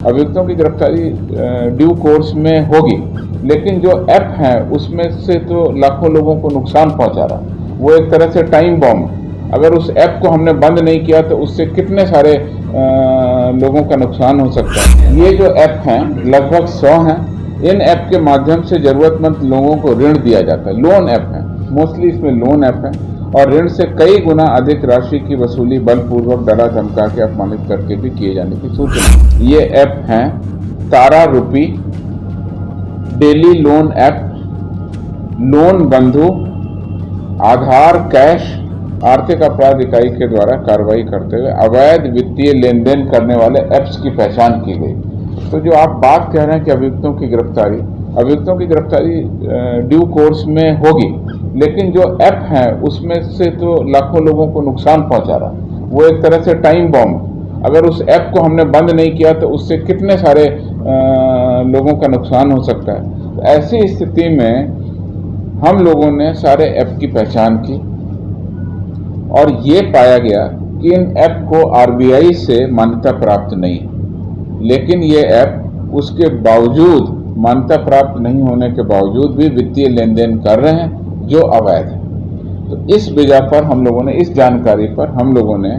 अभियुक्तों की गिरफ्तारी ड्यू कोर्स में होगी, लेकिन जो ऐप है उसमें से तो लाखों लोगों को नुकसान पहुंचा रहा है। वो एक तरह से टाइम बॉम्ब। अगर उस ऐप को हमने बंद नहीं किया तो उससे कितने सारे लोगों का नुकसान हो सकता है। ये जो ऐप हैं लगभग 100 हैं। इन ऐप के माध्यम से जरूरतमंद लोगों को ऋण दिया जाता है। लोन ऐप है, मोस्टली इसमें लोन ऐप है, और ऋण से कई गुना अधिक राशि की वसूली बलपूर्वक डरा धमका के अपमानित करके भी किए जाने की सूचना। ये ऐप हैं तारा रूपी, daily loan app, loan Bandhu, Aadhaar cash. आर्थिक अपराध इकाई के द्वारा कार्रवाई करते हुए अवैध वित्तीय लेन देन करने वाले ऐप्स की पहचान की गई। तो जो आप बात कह रहे हैं कि अभियुक्तों की गिरफ्तारी ड्यू कोर्स में होगी, लेकिन जो ऐप है उसमें से तो लाखों लोगों को नुकसान पहुंचा रहा है। वो एक तरह से टाइम बॉम्ब। अगर उस ऐप को हमने बंद नहीं किया तो उससे कितने सारे लोगों का नुकसान हो सकता है। तो ऐसी स्थिति में हम लोगों ने सारे ऐप की पहचान की और ये पाया गया कि इन ऐप को आरबीआई से मान्यता प्राप्त नहीं है, लेकिन ये ऐप उसके बावजूद, मान्यता प्राप्त नहीं होने के बावजूद भी वित्तीय लेन देन कर रहे हैं जो अवैध है। तो इस वजह पर हम लोगों ने, इस जानकारी पर हम लोगों ने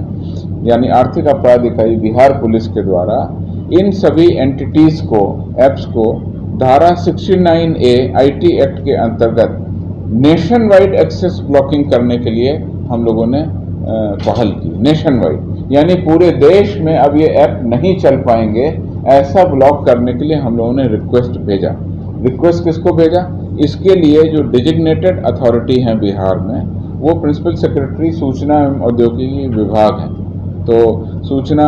यानी आर्थिक अपराध इकाई बिहार पुलिस के द्वारा इन सभी एंटिटीज को, ऐप्स को धारा 69A IT एक्ट के अंतर्गत नेशन वाइड एक्सेस ब्लॉकिंग करने के लिए हम लोगों ने पहल की। नेशन वाइड यानी पूरे देश में अब ये ऐप नहीं चल पाएंगे, ऐसा ब्लॉक करने के लिए हम लोगों ने रिक्वेस्ट भेजा। रिक्वेस्ट किसको भेजा? इसके लिए जो डिजिग्नेटेड अथॉरिटी हैं बिहार में, वो प्रिंसिपल सेक्रेटरी सूचना एवं औद्योगिकी विभाग है। तो सूचना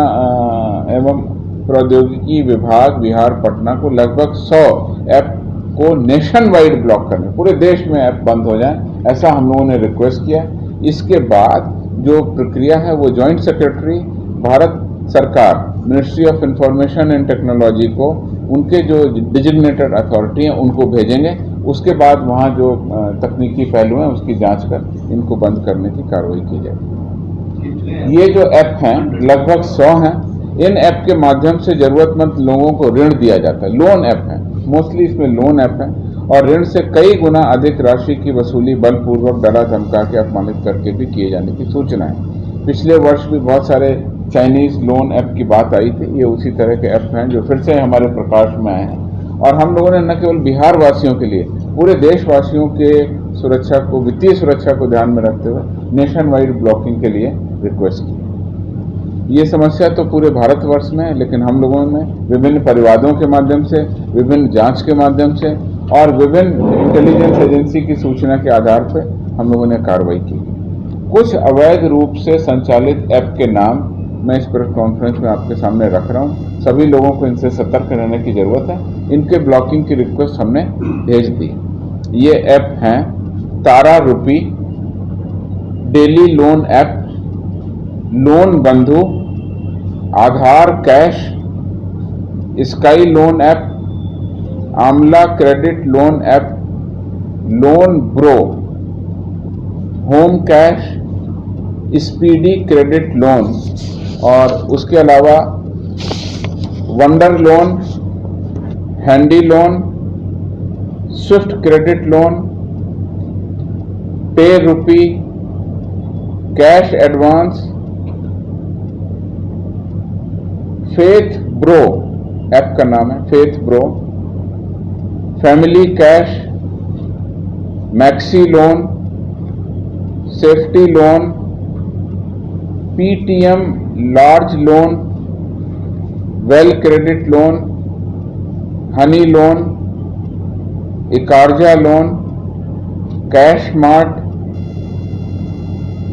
एवं प्रौद्योगिकी विभाग बिहार पटना को लगभग 100 ऐप को नेशन वाइड ब्लॉक करने, पूरे देश में ऐप बंद हो जाए, ऐसा हम लोगों ने रिक्वेस्ट किया। इसके बाद जो प्रक्रिया है वो जॉइंट सेक्रेटरी भारत सरकार, ministry of information and technology को, उनके जो डिजिग्नेटेड अथॉरिटी हैं उनको भेजेंगे। उसके बाद वहाँ जो तकनीकी पहलू हैं उसकी जांच कर इनको बंद करने की कार्रवाई की जाएगी। ये जो ऐप हैं लगभग 100 हैं। इन ऐप के माध्यम से जरूरतमंद लोगों को ऋण दिया जाता है। लोन ऐप है, मोस्टली इसमें लोन ऐप है, और ऋण से कई गुना अधिक राशि की वसूली बलपूर्वक डरा धमका के अपमानित करके भी किए जाने की सूचना है। पिछले वर्ष भी बहुत सारे चाइनीज लोन ऐप की बात आई थी। ये उसी तरह के ऐप हैं जो फिर से हमारे प्रकाश में आए हैं, और हम लोगों ने न केवल बिहार वासियों के लिए, पूरे देशवासियों के सुरक्षा को, वित्तीय सुरक्षा को ध्यान में रखते हुए नेशन वाइड ब्लॉकिंग के लिए रिक्वेस्ट की। ये समस्या तो पूरे भारतवर्ष में है, लेकिन हम लोगों ने विभिन्न परिवादों के माध्यम से, विभिन्न जांच के माध्यम से और विभिन्न इंटेलिजेंस एजेंसी की सूचना के आधार पर हम लोगों ने कार्रवाई की। कुछ अवैध रूप से संचालित ऐप के नाम मैं इस प्रेस कॉन्फ्रेंस में आपके सामने रख रहा हूँ। सभी लोगों को इनसे सतर्क रहने की जरूरत है। इनके ब्लॉकिंग की रिक्वेस्ट हमने भेज दी। ये ऐप हैं तारा रूपी, daily loan app, loan Bandhu, Aadhaar cash, sky loan app, Amla credit loan app, loan bro, home cash, speedy credit loan, और उसके अलावा wonder loan, handy loan, swift credit loan, pay rupee, cash advance, faith bro app का नाम है, faith bro, family cash, maxi loan, safety loan, PTM large loan, well credit loan, honey loan, इकार्जा loan, cash mart,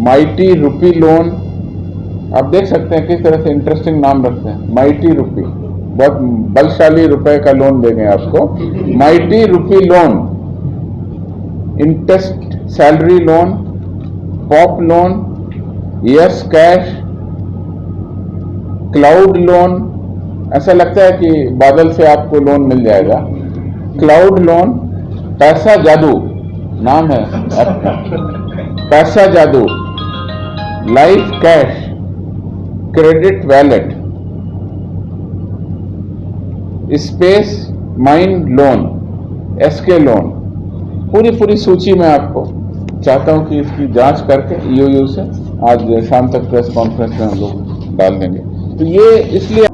mighty rupee loan. आप देख सकते हैं किस तरह से इंटरेस्टिंग नाम रखते हैं। माइटी रूपी, बहुत बलशाली रुपए का लोन देंगे आपको। Mighty rupee loan, interest salary loan, pop loan, yes cash, cloud loan. ऐसा लगता है कि बादल से आपको लोन मिल जाएगा। क्लाउड लोन, पैसा जादू नाम है ऐप का, Paisa Jadoo, life cash, credit wallet, space mine loan, SK loan, पूरी सूची मैं आपको चाहता हूं कि इसकी जांच करके ईओयू से आज शाम तक प्रेस कॉन्फ्रेंस में हम लोग डाल देंगे। तो ये इसलिए